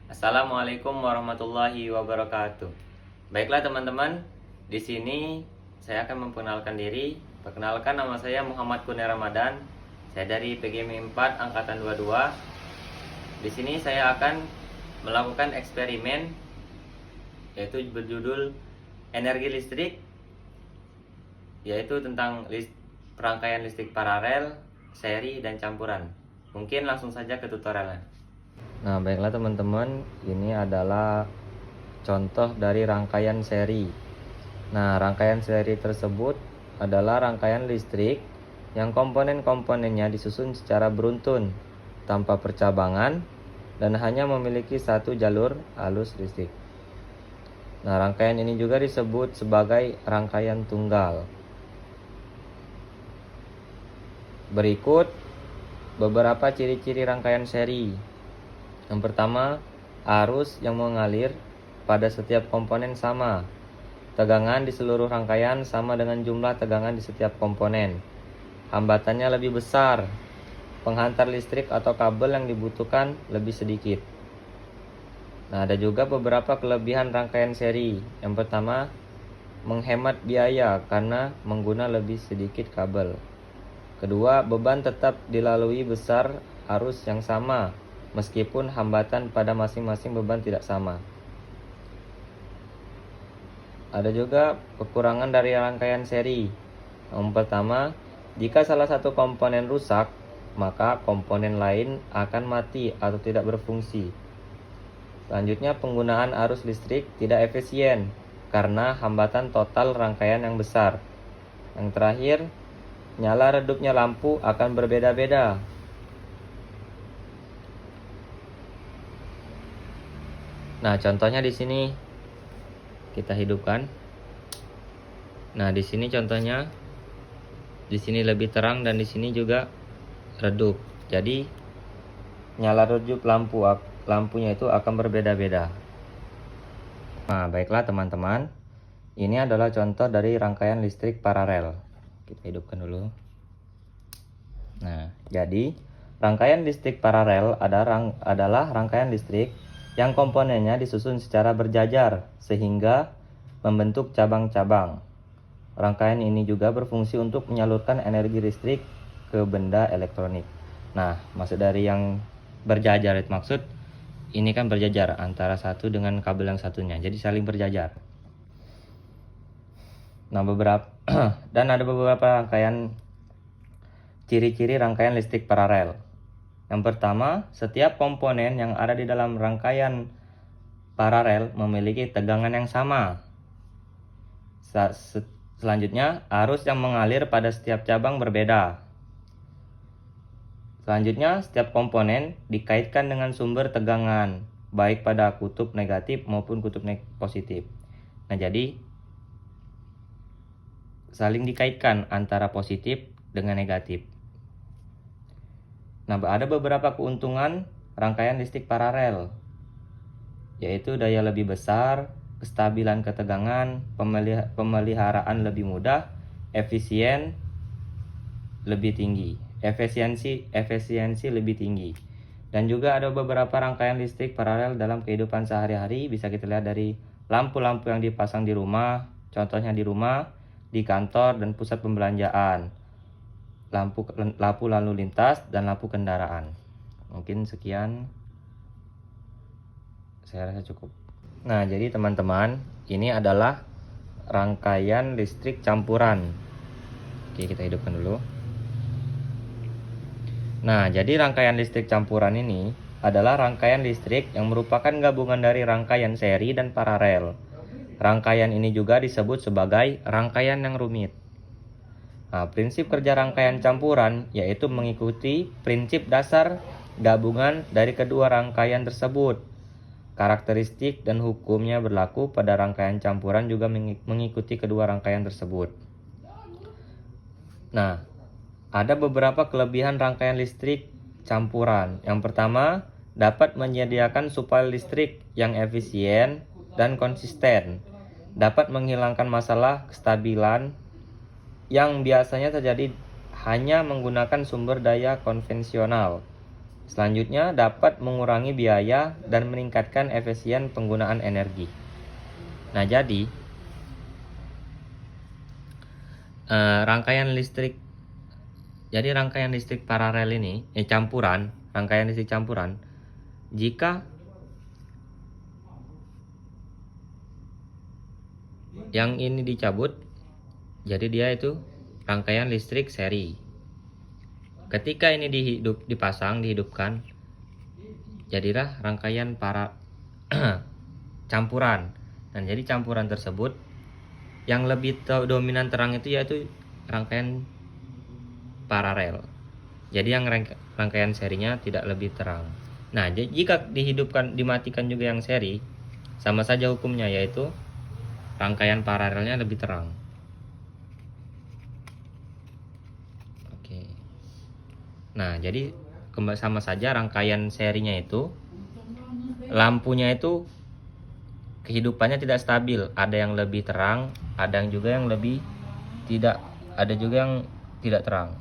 Assalamualaikum warahmatullahi wabarakatuh. Baiklah teman-teman, di sini saya akan memperkenalkan diri. Perkenalkan, nama saya Muhammad Kurnia Ramadan. Saya dari PGMI 4 angkatan 22. Di sini saya akan melakukan eksperimen yaitu berjudul energi listrik, yaitu tentang rangkaian listrik paralel, seri, dan campuran. Mungkin langsung saja ke tutorialnya. Nah, baiklah teman-teman, ini adalah contoh dari rangkaian seri. Nah, rangkaian seri tersebut adalah rangkaian listrik yang komponen-komponennya disusun secara beruntun, tanpa percabangan, dan hanya memiliki satu jalur arus listrik. Nah, rangkaian ini juga disebut sebagai rangkaian tunggal. Berikut beberapa ciri-ciri rangkaian seri. Yang pertama, arus yang mengalir pada setiap komponen sama. Tegangan di seluruh rangkaian sama dengan jumlah tegangan di setiap komponen. Hambatannya lebih besar. Penghantar listrik atau kabel yang dibutuhkan lebih sedikit. Nah, ada juga beberapa kelebihan rangkaian seri. Yang pertama, menghemat biaya karena menggunakan lebih sedikit kabel. Kedua, beban tetap dilalui besar arus yang sama, meskipun hambatan pada masing-masing beban tidak sama. Ada juga kekurangan dari rangkaian seri. Yang pertama, jika salah satu komponen rusak, maka komponen lain akan mati atau tidak berfungsi. Selanjutnya, penggunaan arus listrik tidak efisien karena hambatan total rangkaian yang besar. Yang terakhir, nyala redupnya lampu akan berbeda-beda. Nah, contohnya di sini kita hidupkan. Nah, di sini contohnya, di sini lebih terang dan di sini juga redup. Jadi nyala redup lampunya itu akan berbeda-beda. Nah, baiklah teman-teman, ini adalah contoh dari rangkaian listrik paralel. Kita hidupkan dulu. Nah, jadi rangkaian listrik paralel adalah rangkaian listrik yang komponennya disusun secara berjajar sehingga membentuk cabang-cabang. Rangkaian ini juga berfungsi untuk menyalurkan energi listrik ke benda elektronik. Nah, maksud dari yang berjajar itu maksud ini kan berjajar antara satu dengan kabel yang satunya. Jadi saling berjajar. Nah, ada beberapa rangkaian ciri-ciri rangkaian listrik paralel. Yang pertama, setiap komponen yang ada di dalam rangkaian paralel memiliki tegangan yang sama. Selanjutnya, arus yang mengalir pada setiap cabang berbeda. Selanjutnya, setiap komponen dikaitkan dengan sumber tegangan, baik pada kutub negatif maupun kutub positif. Nah, jadi saling dikaitkan antara positif dengan negatif. Nah, ada beberapa keuntungan rangkaian listrik paralel, yaitu daya lebih besar, kestabilan ketegangan, pemeliharaan lebih mudah, efisiensi lebih tinggi. Dan juga ada beberapa rangkaian listrik paralel dalam kehidupan sehari-hari, bisa kita lihat dari lampu-lampu yang dipasang di rumah, contohnya di rumah, di kantor, dan pusat pembelanjaan. Lampu lalu lintas dan lampu kendaraan. Mungkin sekian, saya rasa cukup. Nah, jadi teman-teman, ini adalah rangkaian listrik campuran. Oke, kita hidupkan dulu. Nah, jadi rangkaian listrik campuran ini adalah rangkaian listrik yang merupakan gabungan dari rangkaian seri dan paralel. Rangkaian ini juga disebut sebagai rangkaian yang rumit. Nah, prinsip kerja rangkaian campuran yaitu mengikuti prinsip dasar gabungan dari kedua rangkaian tersebut. Karakteristik dan hukumnya berlaku pada rangkaian campuran juga mengikuti kedua rangkaian tersebut. Nah, ada beberapa kelebihan rangkaian listrik campuran. Yang pertama, dapat menyediakan suplai listrik yang efisien dan konsisten. Dapat menghilangkan masalah kestabilan yang biasanya terjadi hanya menggunakan sumber daya konvensional. Selanjutnya, dapat mengurangi biaya dan meningkatkan efisien penggunaan energi. Nah, jadi rangkaian listrik paralel ini rangkaian listrik campuran, jika yang ini dicabut, jadi dia itu rangkaian listrik seri. Ketika ini dihidupkan, jadilah rangkaian campuran. Dan jadi campuran tersebut yang lebih dominan terang itu yaitu rangkaian paralel. Jadi yang rangkaian serinya tidak lebih terang. Nah, jika dimatikan juga yang seri, sama saja hukumnya, yaitu rangkaian paralelnya lebih terang. Oke. Nah, jadi sama saja rangkaian serinya itu, lampunya itu kehidupannya tidak stabil. Ada yang lebih terang, ada juga yang lebih tidak terang.